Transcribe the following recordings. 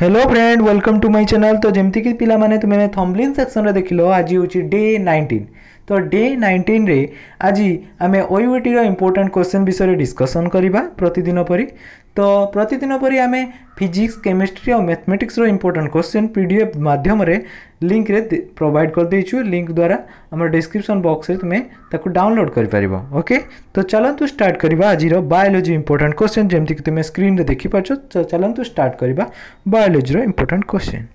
Hello friend welcome to my channel. तो जमती कि पिला माने तुमे थंबनेल सेक्शन रे देखिलो आज होची डे 19। तो डे 19 रे आज आमे ओयूटी रो इंपोर्टेंट क्वेश्चन विषय रे डिस्कशन करिबा प्रतिदिन परी। तो प्रतिदिन परी आमे फिजिक्स केमिस्ट्री और मैथमेटिक्स रो इंपोर्टेंट क्वेश्चन पीडीएफ माध्यम रे लिंक रे प्रोवाइड कर देछु। लिंक द्वारा हमर डिस्क्रिप्शन बॉक्स रे तुमे ताकू डाउनलोड कर परिबो। ओके तो चलंतु स्टार्ट करिबा आज रो बायोलॉजी इंपोर्टेंट क्वेश्चन जेमति कि तुमे स्क्रीन रे देखि पाछो। तो चलंतु स्टार्ट करिबा बायोलॉजी रो इंपोर्टेंट क्वेश्चन।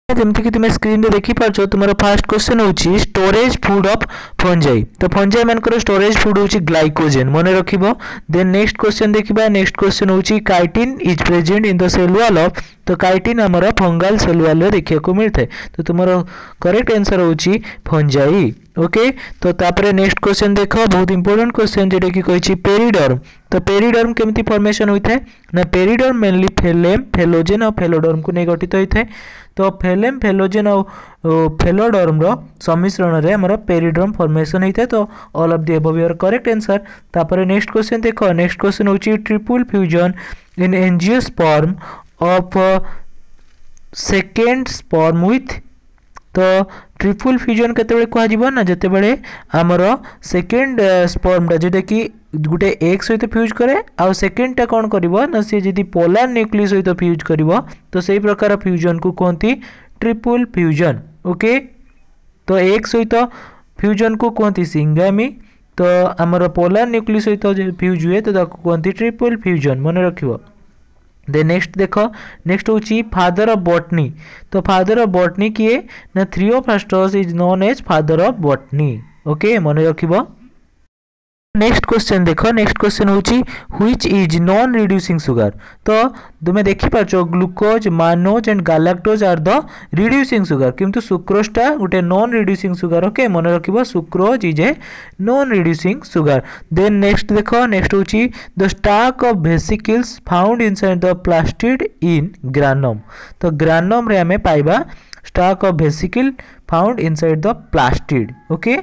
जमती कि तुम स्क्रीन रे देखि पाछो तुमरो फर्स्ट क्वेश्चन होची स्टोरेज फूड ऑफ फंजाई। तो फंजाई मानकर स्टोरेज फूड होची ग्लाइकोजेन मने रखिबो। देन नेक्स्ट क्वेश्चन देखिबा। नेक्स्ट क्वेश्चन होची chitin is present in the cell wall of. तो काइटिन हमरो फंगल सेल वॉल रे देखिया को मिलथे। तो तुमरो करेक्ट आंसर होची फंजाई। ओके तो तापरे नेक्स्ट क्वेश्चन देखो बहुत इंपोर्टेंट क्वेश्चन जेटा कि कहिची पेरिडर्म। तो पेरिडर्म केमती फॉर्मेशन होइथे ना पेरिडर्म मेनली फेलेम फेलोजेन और फेलोडर्म को नै गठित होइथे। तो फेलेम फेलोजेन और फेलोडर्म रो सम्मिश्रण रे हमर पेरिडर्म फॉर्मेशन होइथे। तो all of the above your correct answer. तापरे नेक्स्ट क्वेश्चन देखो। नेक्स्ट क्वेश्चन होची triple fusion in angiosperm of second sperm with. तो ट्रिपल फ्यूजन केतेबेले कहा जीवो ना जेतेबेले हमर सेकेंड स्पर्म टा जेटा कि गुटे एक सहित फ्यूज करे आ सेकेंड टा कोन करिवो ना से जदी पोलर न्यूक्लियस सहित फ्यूज करिवो तो सेही प्रकार फ्यूजन को कहंती ट्रिपल फ्यूजन। ओके तो एक सहित फ्यूजन को कहंती सिंगामी। तो हमर पोलर न्यूक्लियस सहित फ्यूज हुए तो ताको कहंती ट्रिपल फ्यूजन मने रखिवो। दे नेक्स्ट देखो। नेक्स्ट होची फादर ऑफ बॉटनी। तो फादर ऑफ बॉटनी किए ना Theophrastus is known as father of botany. Okay मने रखिबो। नेक्स्ट क्वेश्चन देखो। नेक्स्ट क्वेश्चन होची which is non reducing sugar. तो तुमे देखि पाछो glucose mannose and galactose are the reducing sugar किंतु सुक्रोज टा गुटे नॉन रिड्यूसिंग सुगर। ओके मने रखिबो sucrose is a non reducing sugar. Then next देखो। नेक्स्ट होची the stock of vesicles found inside the plastid in granum. तो granum रे हमें पाइबा stock of vesicle found inside the plastid. Okay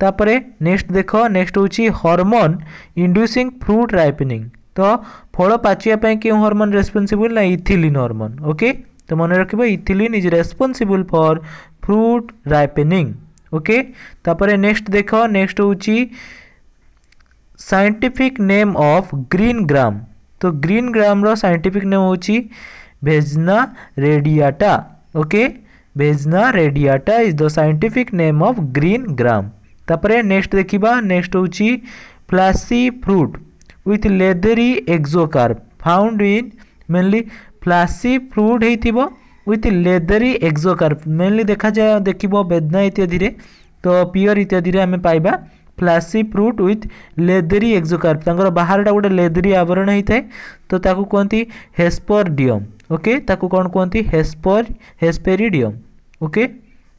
तापरे next देखो। नेक्स्ट होची हार्मोन इंड्यूसिंग फ्रूट राइपनिंग। तो फल पाचिया पे क्यों हार्मोन रेस्पोंसिबल ना इथिलीन हार्मोन। ओके तो मन रखिबो ethylene is responsible for fruit ripening. Okay तापरे नेक्स्ट देखो। नेक्स्ट होची scientific name of green gram. तो ग्रीन ग्राम रो साइंटिफिक नेम होची Vigna radiata. Okay Vigna radiata is the scientific name of green gram. तापरे next देखिबा। Next होची fleshy fruit with leathery exocarp found in mainly fleshy fruit हेतिबो with leathery exocarp mainly देखा जाय देखिबो बेदना इत्यादि रे। तो पियर इत्यादि रे हमें पाइबा fleshy fruit with leathery exocarp तांकर बाहरटा गोटे लेदरी आवरण हेइथाय तो ताकू कहंती हेस्परडियम। ओके ताकू कोन कहंती हेस्पेरिडियम। ओके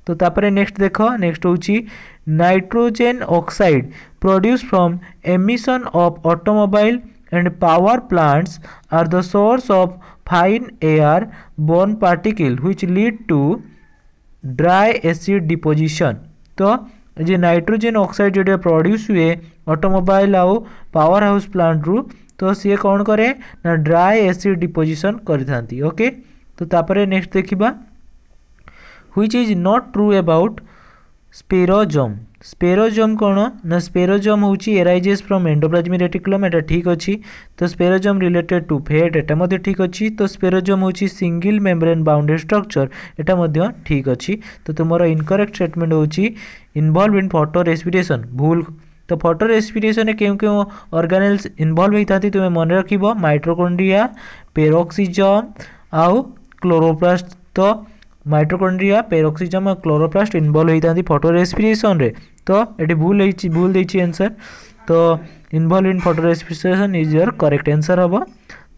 तो तापरे नेक्स्ट देखो। नेक्स्ट होची nitrogen oxide produce from emission of automobile and power plants are the source of fine air borne particle which lead to dry acid deposition. तो जे नाइट्रोजन ऑक्साइड जो प्रोड्यूस हुए automobile आउ power house plant रु तो सी कौन करे ना ड्राई एसिड डिपोजिशन करथांती। ओके तो तापरे नेक्स्ट देखिबा which is not true about spherosome. Spherosome कौन ना स्पेरोजोम होची एराइजेस फ्रॉम एंडोप्लाज्मिक रेटिकुलम एटा ठीक अछि। तो स्पेरोजोम रिलेटेड टू फेट एटा मध्ये ठीक अछि। तो स्पेरोजोम होची सिंगल मेम्ब्रेन बाउंडेड स्ट्रक्चर एटा मध्ये ठीक अछि। तो तुमरो इनकरेक्ट स्टेटमेंट होची इन्वॉल्व इन फोटो रेस्पिरेशन भूल। तो फोटो रेस्पिरेशन में क्यों क्यों ऑर्गेनेल्स इन्वॉल्व होता तुम मन रखिबो माइटोकॉन्ड्रिया पेरोक्सिजम आउ क्लोरोप्लास्ट। तो माइटोकॉन्ड्रिया पेरोक्सिजम और क्लोरोप्लास्ट इन्वॉल्व होता फोटो रेस्पिरेशन रे। तो ये भूल देछि आंसर। तो involve in photo respiration is your correct answer हम।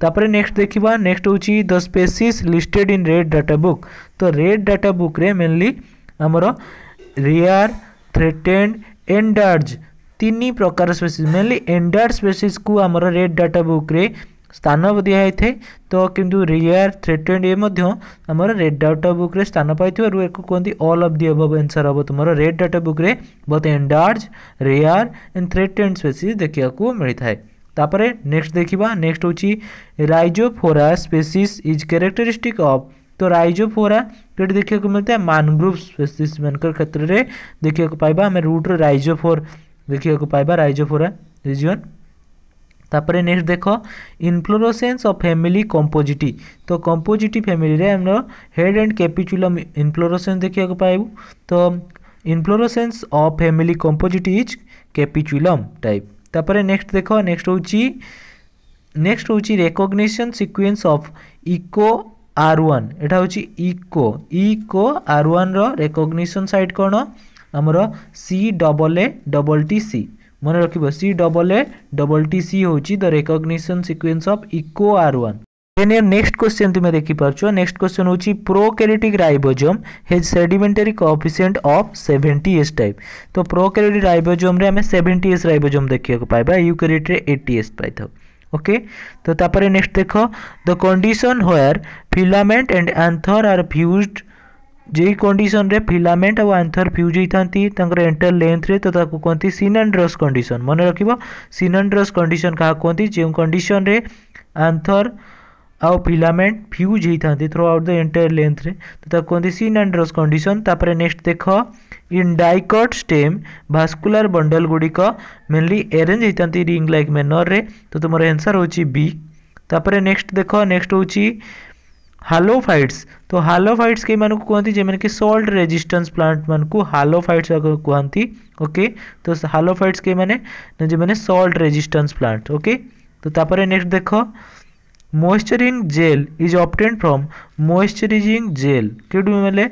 तापरे नेक्स्ट देखिबा। नेक्स्ट होची the species listed in red data book. तो रेड डाटा बुक रे मेनली हमरो रेयर थ्रेटेन्ड एंडार्ज तीन प्रकार स्पेसीज मेनली एंडार्ड स्पेसीज को हमरो रेड डाटा बुक रे स्थान दिखाई थे। तो किंतु रेयर थ्रेटेन्ड ये आमर रेड डाटा बुक रे स्थान पाई एक कहते all of the above answer हम तुम रेड डाटा बुक रे बहुत एंडार्ज रेयर एंड थ्रेटेन्ड स्पेसीज देखा मिलता है। तापरे नेक्स्ट देखिबा नेक्स्ट होची Rhizophora species is characteristic of तो राइजोफोरा ये देखिए को मिलता है मैनग्रोव स्पीसीज मनकर क्षेत्र रे देखिए को पाइबा हमें रूट रे राइजोफोर देखिए को पाइबा राइजोफोरा रीजन तापरे नेक्स्ट देखो इनफ्लोरेसेंस ऑफ फैमिली कंपोजिटी तो कंपोजिटी फैमिली रे हमरो हेड एंड कैपिचुलम इनफ्लोरेसेंस देखिए को पाइबू तो inflorescence of family compositae is capitulum type तापरे नेक्स्ट देखो नेक्स्ट होची recognition sequence of Eco R1 एटा होची इको R1 रो रिकॉग्निशन साइट कोन हमरो CAATTC मन रखिबो CAATTC होची the recognition sequence of Eco R1 then your next question तुमे देखि परछो नेक्स्ट क्वेश्चन होची prokaryotic ribosome has sedimentary coefficient of 70s type तो प्रोकैरियोटिक राइबोसोम रे हमें 70s राइबोसोम देखियो को पाइबा यूकैरियोट रे 80s पाइथो ओके तो तापरे नेक्स्ट देखो the condition where filament and anther are fused जे कंडीशन रे फिलामेंट और एंथर फ्यूज होइथांती तंकर एंटर लेंथ रे तो ताकू कोंती सिनेंड्रस कंडीशन मन रखिबो सिनेंड्रस कंडीशन का कोंती जे कंडीशन रे एंथर आउ फिलामेंट फ्यूज होइथांती throughout the entire length रे तो ताकू कोंती सिनेंड्रस कंडीशन तापरे नेक्स्ट देखो in dicot stem vascular bundle गुडी का मेनली अरेंज होइथांती रिंग लाइक मैनर रे तो तुमर आंसर होची बी तापरे नेक्स्ट देखो नेक्स्ट होची हालोफाइट्स तो हालोफाइट्स के मानक कहती जे माने कि सॉल्ट रेजिस्टेंस प्लांट मानक हालोफाइट्स कहती ओके तो हालोफाइट्स के माने जे माने सॉल्ट रेजिस्टेंस प्लांट ओके तो तापरे नेक्स्ट देखो moisturing gel is obtained from moisturising gel केडू मिले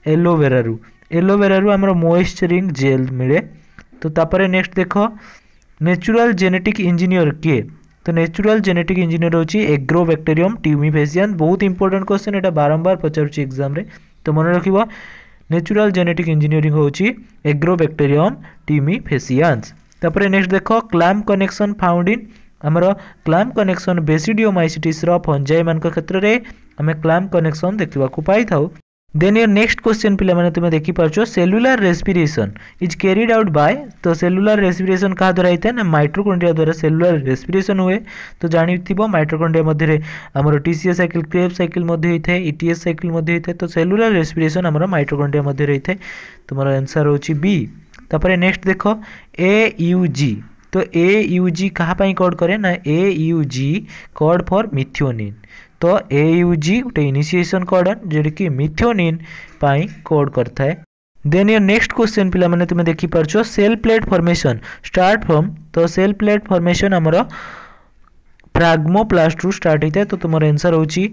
एलोवेरा रु हमर मॉइस्चरिंग जेल मिले तो तापरे नेक्स्ट देखो नेचुरल जेनेटिक इंजीनियर के तो नेचुरल जेनेटिक इंजीनियर होची एग्रोबैक्टीरियम ट्यूमिफेसियन बहुत इंपोर्टेंट क्वेश्चन एटा बारंबार पचारुची एग्जाम रे तो मन रखिबो नेचुरल जेनेटिक इंजीनियरिंग होची एग्रोबैक्टीरियम ट्यूमिफेसियंस तापरे नेक्स्ट देखो क्लैम्प कनेक्शन फाउंड इन हमरो क्लैम्प कनेक्शन बेसिडियोमाइसिटिस रो फंजाई मान क्षेत्र रे हमें क्लैम्प कनेक्शन देखिबा को पाई थाउ देन योर नेक्स्ट क्वेश्चन पिला माने तुमे देखि परछो cellular respiration is carried out by तो सेलुलर रेस्पिरेशन का द्वारा होता है ना माइटोकॉन्ड्रिया द्वारा सेलुलर रेस्पिरेशन हुए तो जानि थिबो माइटोकॉन्ड्रिया मध्ये रे हमरो टीसीएस साइकिल क्रेब्स साइकिल मध्ये होइथे ईटीएस साइकिल मध्ये होइथे तो सेलुलर रेस्पिरेशन हमरो माइटोकॉन्ड्रिया मध्ये रहिथे तुम्हारा आंसर होची बी तापरे नेक्स्ट देखो एयूजी तो एयूजी कहा पई कोड करे ना एयूजी कोड फॉर मिथ्योनिन तो एयूजी गोटे इनिशिएशन कोडन जेडी कि मिथ्योनिन पाई कोड करता है देन योर नेक्स्ट क्वेश्चन पिला माने तुमे देखि परछो cell plate formation start from तो सेल प्लेट फॉर्मेशन हमरो फ्रैग्मोप्लास्ट रु स्टार्ट होता है तो तुम्हारा आंसर होची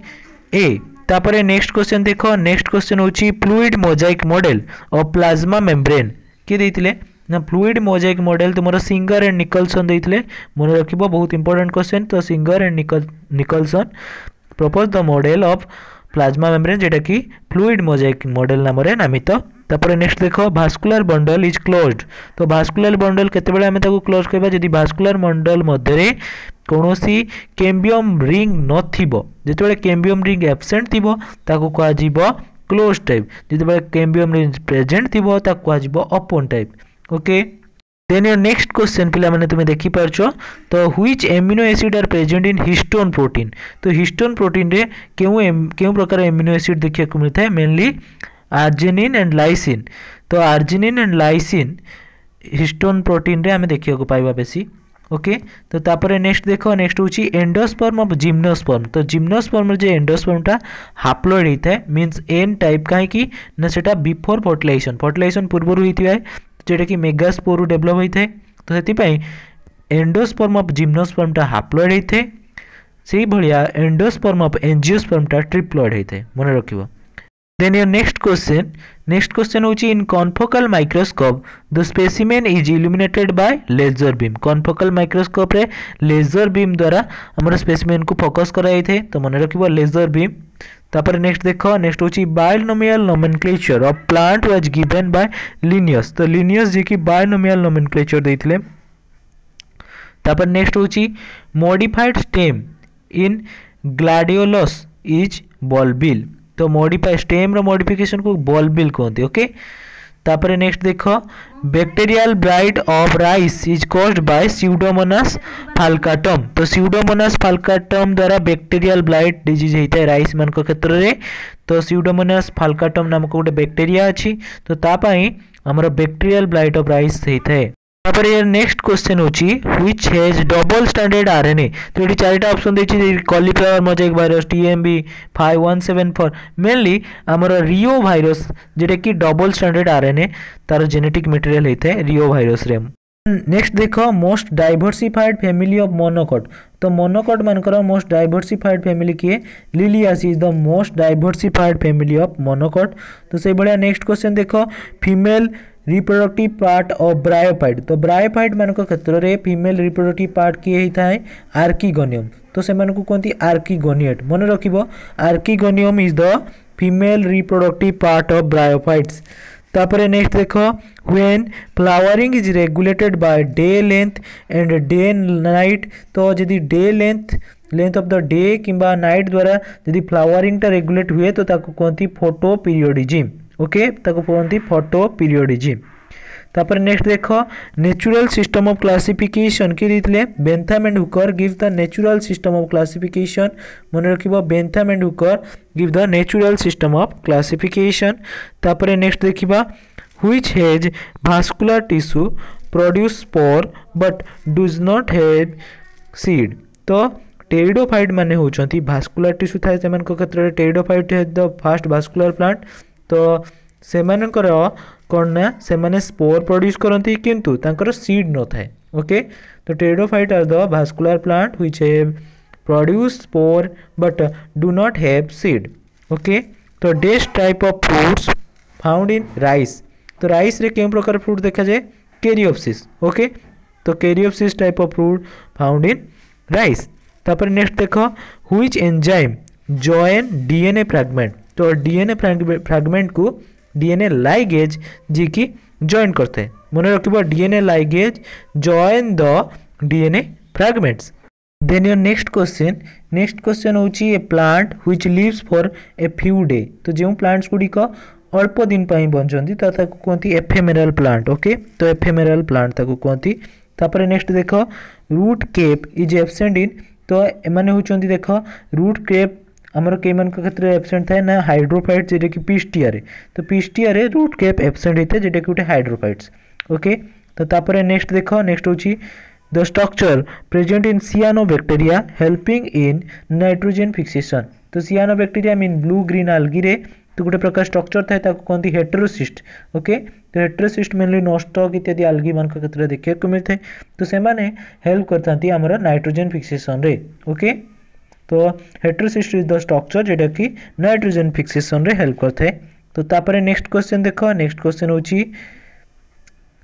ए तापरे नेक्स्ट क्वेश्चन देखो नेक्स्ट क्वेश्चन होची fluid mosaic model of plasma membrane के देथिले ना फ्लूइड मोजाइक मॉडल तुमरो सिंगर एंड निकलसन देथिले मन रखिबो बहुत इंपोर्टेंट क्वेश्चन तो Singer and Nicolson propose the model of plasma membrane जेटा कि फ्लूइड मोजाइक मॉडल नाम रे नामित तापर नेक्स्ट देखो भास्कुलर बंडल इज क्लोज्ड तो भास्कुलर बंडल केते बेले हमें ताको क्लोज करबा जदी भास्कुलर बंडल मध्ये रे कोनोसी कैम्बियम रिंग न थिबो जेते बेले कैम्बियम रिंग एब्सेंट थिबो ताको कहा जिवो क्लोज टाइप जेते बेले कैम्बियम रिंग प्रेजेंट थिबो ताको कहा जिवो open type okay then your next question पिला माने तुमे देखि परछो तो which amino acid are present in histone protein तो हिस्टोन प्रोटीन रे केउ प्रकार एमिनो एसिड देखिया को मिलता है मेनली आर्जिनिन एंड लाइसिन तो arginine and lysine histone protein रे हमें देखिया को पाइबा बेसी ओके तो तापरे नेक्स्ट देखो नेक्स्ट होची एंडोस्पर्म ऑफ जिम्नोस्पर्म तो जिम्नोस्पर्म जे एंडोस्पर्म टा हाप्लॉइड होता है मींस एन टाइप काहे कि ना सेटा बिफोर फर्टिलाइजेशन पूर्व होइतिबा जेटा कि मेगास्पोर डेवलप होता है तो सेतिपई एंडोस्पर्म ऑफ जिम्नोस्पर्म टा हाप्लॉइड होता है से भलिया एंडोस्पर्म ऑफ एंजियोस्पर्म टा ट्रिप्लॉइड होता है मन रखिबो देन योर नेक्स्ट क्वेश्चन होची in confocal microscope the specimen is illuminated by laser beam confocal microscope रे लेजर बीम द्वारा हमर स्पेसिमेन को फोकस कराई थे तो मन रखिबो लेजर बीम तापर नेक्स्ट देखो नेक्स्ट होची binomial nomenclature of plant was given by Linnaeus तो लिनियस जे कि बायनोमियल नोमेनक्लेचर देथिले तापर नेक्स्ट होची modified stem in gladiolus is bulbil तो मॉडिफाई स्टेम रो मॉडिफिकेशन को बल्बिल कहते ओके तापर नेक्स्ट देख bacterial blight of rice is caused by Pseudomonas falcatum. तो स्यूडोमोनास फाल्काटम द्वारा बैक्टीरियल ब्लाइट डिजीज होता है राइस मान क्षेत्र में। तो स्यूडोमोनास फाल्काटम नामक गोटे बैक्टीरिया अच्छी तो तापाई हमर बैक्टीरियल ब्लाइट ऑफ राइस होता है। तापर यार नेक्स्ट क्वेश्चन होची which has double standard RNA. तो ये चारिटा ऑप्शन देछि cauliflower mosaic virus TMB 5174 mainly हमर रियो वायरस जेटा कि डबल स्टैंडर्ड आरएनए तार जेनेटिक मटेरियल होता है रियो वायरस रे। नेक्स्ट देखो most diversified family of monocot. तो मोनोकॉट मानकर मोस्ट डाइवर्सिफाइड फैमिली किए Liliaceae is the most diversified family of monocot. तो से बड़ा नेक्स्ट क्वेश्चन देखो female reproductive part of bryophyte. तो ब्रायोफाइट मान क्षेत्र में फीमेल रिप्रोडक्टिव पार्ट किए होता है आर्किगोनियम। तो से कहते आर्किगोनिएट मन रखिबो archegonium is the female reproductive part of bryophytes. तापर नेक्स्ट देखो when flowering is regulated by day length and day night. तो यदि day length of the day किंबा नाइट द्वारा यदि फ्लावरिंग टा रेगुलेट हुए तो ताको कहते फोटो पीरियडिज्म। ओके ताको कहते फोटो पीरियडिज्म। तापर नेक्स्ट देखो नेचुरल सिस्टम ऑफ क्लासिफिकेशन के देथिले Bentham and Hooker give the natural system of classification. मन रखिबो Bentham and Hooker give the natural system of classification. तापर नेक्स्ट देखिबा which has vascular tissue produce spore but does not have seed. तो pteridophyte माने होचंती vascular tissue थाए सेमान को क्षेत्र में pteridophyte has the first vascular plant. तो सेमानकर कौन ना सेमाने स्पोर प्रोड्यूस करती किंतु तांकर सीड न थाए। ओके तो pteridophyte are the vascular plant which have produce spore but do not have seed. Okay तो डेस्ट type of fruits found in rice. तो राइस रे केम प्रकार फ्रूट देखा जाए कैरियोप्सिस। ओके तो caryopsis type of fruit found in rice. तापर नेक्स्ट देखो which enzyme join DNA fragment. तो डीएनए फ्रैगमेंट को डीएनए लाइगेज जी की जॉइन करते हैं। मन रखिबो DNA ligase join the DNA fragments. Then your next question होची a plant which lives for a few day. तो जो प्लांट्स गुडी को अल्प दिन पाई बंचंती ताको कहती एफेमेरल प्लांट। ओके तो एफेमेरल प्लांट ताको कहती। तापर नेक्स्ट देखो root cap is absent in. तो एमाने होचंती देखो रूट केप आमर के मान क्षेत्र में एब्सेंट थाए ना हाइड्रोफाइट्स जेटा कि पिस्टिया रे। तो पिस्टिया रे रूट केप एब्सेंट होता है जेटा कि गोटे हाइड्रोफाइट्स। ओके तो तापर नेक्स्ट देखो नेक्स्ट होची the structure present in सियानोबैक्टीरिया helping in nitrogen fixation. तो सियानोबैक्टीरिया मीन ब्लू ग्रीन आल्गी रे तो गोटे प्रकार स्ट्रक्चर थाए ताको कहती हेटेरोसिस्ट। ओके तो हेटेरोसिस्ट मेनली नॉस्टॉक इत्यादि आल्गी मान क्षेत्र में देखा को मिलता है। तो से हेल्प करता आमर नाइट्रोजन फिक्सेशन रे। ओके तो हेटेरोसिस्ट इज द स्ट्रक्चर जेटा कि नाइट्रोजन फिक्सेशन रे हेल्प करता है। तो तापर नेक्स्ट क्वेश्चन देखो नेक्स्ट क्वेश्चन होची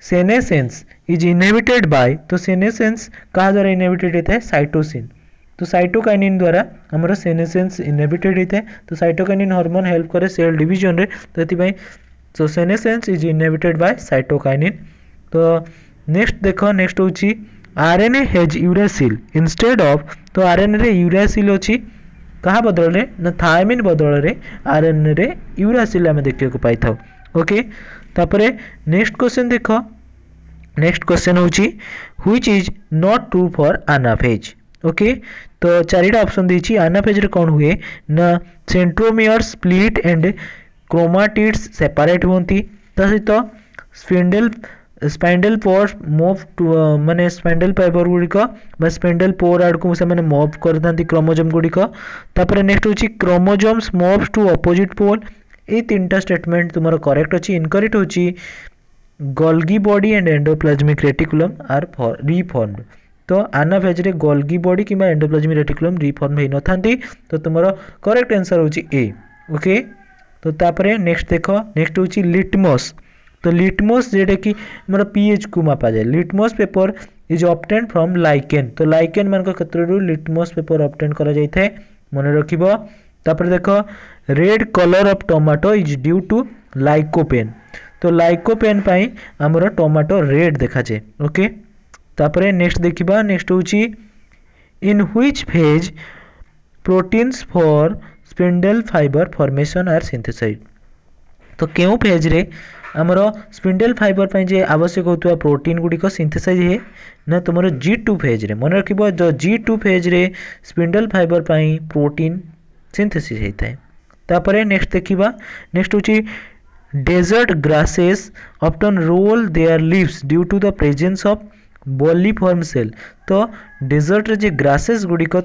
सेनेसेंस इज इनहिबिटेड बाय। तो सेनेसेंस कहा द्वारा इनहिबिटेड होता है साइटोसिन। तो साइटोकाइनिन द्वारा हमर सेनेसेंस इनहिबिटेड होता है। तो साइटोकाइनिन हार्मोन हेल्प करे सेल डिवीजन रे। तो एतिबाई so senescence is inhibited by cytokinin. तो नेक्स्ट देखो नेक्स्ट होची RNA has uracil instead of. तो आरएनए रे यूरासिल अछि कहा बदल रे ना थायमिन बदल रे आरएनए रे यूरासिल हम देखियो को पाई थाउ। ओके तापरे नेक्स्ट क्वेश्चन देखो नेक्स्ट क्वेश्चन होची which is not true for anaphase. Okay तो चारिटा ऑप्शन देछि एनाफेज रे कोन हुए ना centromere split and chromatids separate होंती। तो स्पाइंडल पोर मूव टू माने स्पाइंडल फाइबर गुड़िक स्पाइंडल पोर आड़ को से माने मूव करता क्रोमोजोम गुड़िक। तापर नेक्स्ट होची chromosomes move to opposite pole. ये तीनटा स्टेटमेंट तुमर करेक्ट अछि। इनकरेक्ट होची Golgi body and endoplasmic reticulum are reformed. तो एनाफेज रे गोल्गी बॉडी किंबा एंडोप्लाज्मिक रेटिकुलम रिफॉर्म होई न थांती। तो तुमर करेक्ट आंसर होची ए। ओके तो तापर नेक्स्ट देखो नेक्स्ट होची लिटमस। तो लिटमस जेटा कि मोर पीएच को मापा जाए। Litmus paper is obtained from lichen. तो लाइकेन मान क्षेत्र लिटमस पेपर ऑब्टेन्ड करा जाय थाए मन रखिबो। तापर देखो red colour of tomato is due to lycopene. तो लाइकोपेन पाई हमर टोमेटो रेड देखा जाए। ओके तापर नेक्स्ट देखिबा नेक्स्ट होची in which phase proteins for spindle fibre formation are synthesised. तो क्यों फेज रे आमर स्पिंडल फाइबर पर जे आवश्यक होता प्रोटीन गुड़िक सिंथेसाइज है ना तुम G2 फेज रे मन रख G2 फेज रे स्पिंडल फाइबर पर प्रोटीन सिंथेसिस होता है। तापर नेक्स्ट देखा नेक्स्ट हूँ desert grasses often roll their leaves due to the presence of bulliform cell. तो डेजर्ट रे जे ग्रासेस गुड़िक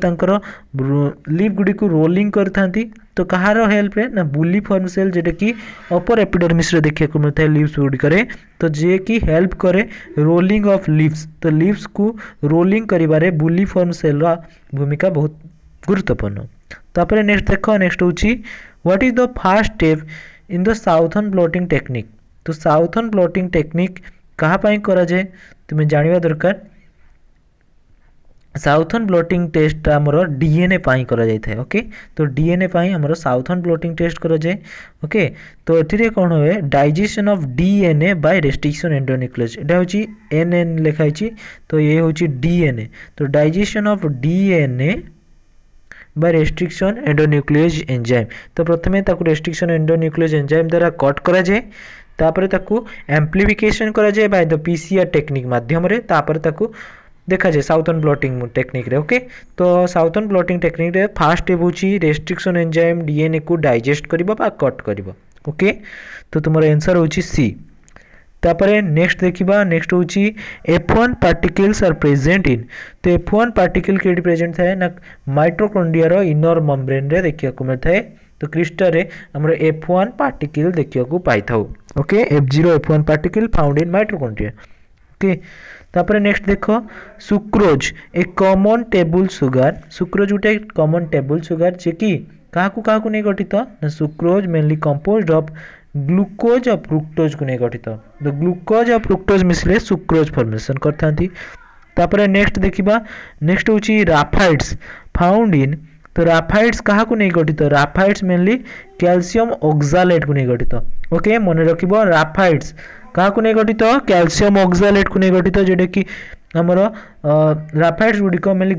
लीव गुड़िक रोलिंग करथांती तो कहार हेल्प रे ना बॉलीफॉर्म सेल जेटा कि अपर एपिडर्मिस रे देखा को मिलता है लीव्स गुड़िक तो जे कि हेल्प करे रोलिंग ऑफ लीव्स। तो लीव्स को रोलिंग करिबारे बॉलीफॉर्म सेल रा भूमिका बहुत गुरुत्वपूर्ण। तापर नेक्स्ट देख नेक्स्ट हूँ what is the first step in the southern blotting technique. तो साउथर्न ब्लॉटिंग टेक्निक कहाँ पाई करा जाए तुम्हें जानिबा दरकार। साउथर्न ब्लॉटिंग टेस्ट आमर डीएनए पाई करा जाए। ओके तो डीएनए पाई आमर साउथर्न ब्लॉटिंग टेस्ट करा जाए। ओके तो एठी कौन हुए digestion of DNA by restriction endonuclease एटा होची एनएन लिखाई तो ये होची डीएनए। तो digestion of DNA by restriction endonuclease enzyme. तो प्रथमे ताकू रेस्ट्रिक्शन एंडोन्यूक्लियस एंजाइम द्वारा कट करा जाए तापर ताकू एम्प्लीफिकेशन करा जाए बाय द पीसीआर टेक्निक माध्यम रे तापर ताकू देखा जाए साउथर्न ब्लॉटिंग टेक्निक रे। ओके तो साउथर्न ब्लॉटिंग टेक्निक रे फास्ट स्टेप होची रेस्ट्रिक्शन एंजाइम डीएनए को डाइजेस्ट करिबो बा कट करिबो। ओके तो तुमर आंसर होची सी। तापर नेक्स्ट देखिबा नेक्स्ट होची F1 पार्टिकल्स आर प्रेजेंट इन। तो F1 पार्टिकल केडी प्रेजेंट थाए ना माइटोकॉन्ड्रिया रो इनर मेम्ब्रेन रे देखिया को मिलता है। तो क्रिस्टल रे हमर F1 पार्टिकल देखिया को पाई थाउ। ओके F0 F1 particle found in mitochondria. Okay तापर नेक्स्ट देखो sucrose a common table sugar. Sucrose उटे कॉमन टेबल सुगर जे कि काकू नहीं गठित ना sucrose mainly composed of glucose और फ्रुक्टोज को नहीं गठित। तो ग्लूकोज और फ्रुक्टोज मिसले सुक्रोज फॉर्मेशन करथांती। तापर नेक्स्ट देखिबा नेक्स्ट होची राफाइड्स फाउंड इन। तो राफाइड्स कहा को नहीं गठित राफाइड्स मेनली कैल्शियम ऑक्सालेट को नहीं गठित। ओके मन रखिबो राफाइड्स कहा को नहीं गठित कैल्शियम ऑक्सालेट को नहीं गठित जेडे कि हमर राफाइड्स गुडिक मेनली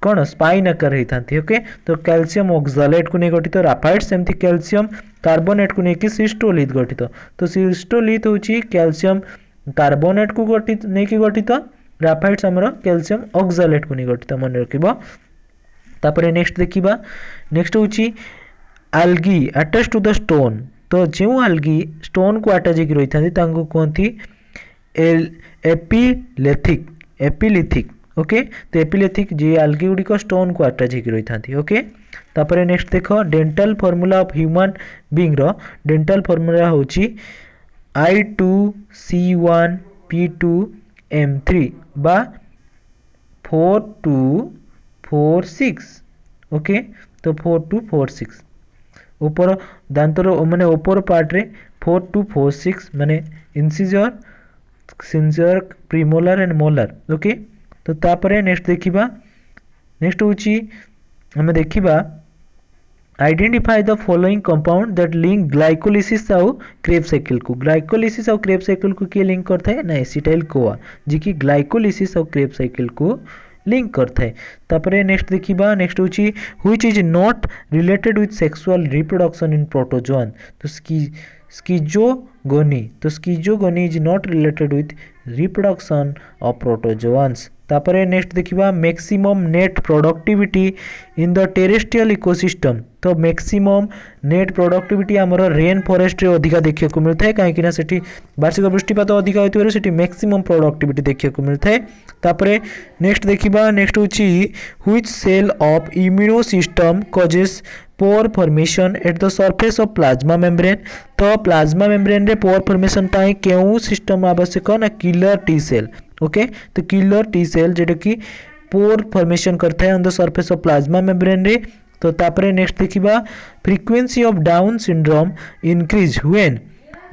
कौन स्पाइन आकार होता। ओके तो कैल्शियम ऑक्सालेट को नहीं गठित राफाइड्स सेमती कैल्शियम कार्बोनेट को लेकिन सिस्टोलिथ गठित। तो सिस्टोलिथ होची कैल्शियम कार्बोनेट को गठित नहीं कि गठित राफाइड्स हमर कैल्शियम ऑक्सालेट को नहीं गठित मन रखिबो। तापर नेक्स्ट देखिबा नेक्स्ट होची algae attach to the stone. तो जो आल्गी स्टोन को अटैच होकर रही था तांको कहती एपिलेथिक एपिलिथिक। ओके तो एपिलेथिक जे आल्गी गुड़िक स्टोन को अटैच होकर रही था। ओके तापर नेक्स्ट देख dental formula of human being रो डेंटल फॉर्मूला होची I2C1P2M3 बा 4246। ओके तो 4246 ऊपर दांतर माने ऊपर पार्ट रे 4246 माने incisor सिंजर premolar and molar. Okay तो तापर नेक्स्ट देखिबा नेक्स्ट होची हमें देखिबा identify the following compound that link glycolysis आउ क्रेब साइकिल को। ग्लाइकोलिसिस आउ क्रेब साइकिल को किए लिंक करता है ना एसिटाइल कोआ जी की ग्लाइकोलिसिस आउ क्रेब साइकिल को लिंक करता है। तापर नेक्स्ट देखिबा नेक्स्ट होची which is not related with sexual reproduction in protozoan. तो स्किजोगोनी तो schizogony is not related with reproduction of protozoans. तापर नेक्स्ट देखिबा maximum net productivity in the terrestrial ecosystem. तो मैक्सिमम नेट प्रोडक्टिविटी आमर rain forest रे अधिका देखा को मिलता है कहीं ना सेठी वार्षिक वृष्टिपात अधिका होइतिबार सेठी मैक्सिमम प्रोडक्टिविटी देखा को मिलता है। तापर नेक्स्ट देखिबा नेक्स्ट होची which cell of immuno system causes pore formation at the surface of plasma membrane. तो प्लाज्मा मेम्ब्रेन रे पोर फॉर्मेशन पाई केउ सिस्टम आवश्यक ना किलर टी सेल। ओके तो किलर टी सेल जेटा कि पोर फॉर्मेशन करता है on the surface of plasma membrane रे। तो तापर नेक्स्ट देखिबा frequency of down syndrome increase when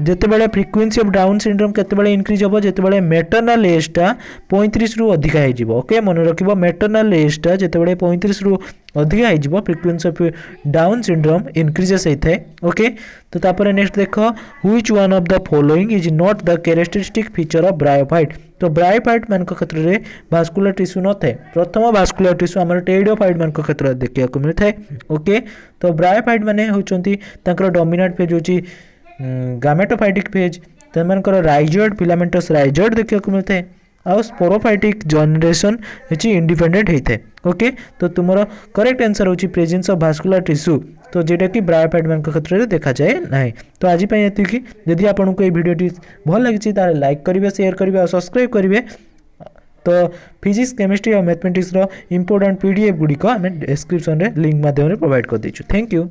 जेते बेले फ्रीक्वेंसी ऑफ डाउन सिंड्रोम केते बेले इंक्रीज होबो जेते बेले मैटरनल एज टा 35 रु अधिका हे जिवो। ओके मन रखिबो मैटरनल एज टा जेते बेले 35 रु अधिका हे जिवो frequency of down syndrome increases होता है। ओके तो तापर नेक्स्ट देखो which one of the following is not the characteristic feature of bryophyte. तो ब्रायोफाइट मान क्षेत्र में भास्कुलर टिश्यू न थाए प्रथम भास्कुलर टिश्यू आम टेरिडोफाइट मान क्षेत्र देखा मिलता है। ओके तो ब्रायोफाइट माने होचंती तांकर डोमिनेंट फेज होची गामेटोफाइटिक फेज सेमानकर राइजोइड फिलामेंटस राइजोइड देखा मिलता है आउ स्पोरोफाइटिक जनरेशन होची इंडिपेंडेंट होता है। ओके तो तुमर करेक्ट आंसर होची प्रेजेंस ऑफ भास्कुलर टिश्यू तो जेटा कि ब्रायोफाइट मान क्षेत्र में देखा जाए ना। तो आज ये जदि आपको ये वीडियोटी भल लगी लाइक करेंगे शेयर करेंगे और सब्सक्राइब करेंगे। तो फिजिक्स केमिस्ट्री और मैथमेटिक्स इंपोर्टेंट पीडीएफ गुड़िक आम डिस्क्रिप्शन लिंक माध्यम प्रोवाइड कर दीचु। Thank you.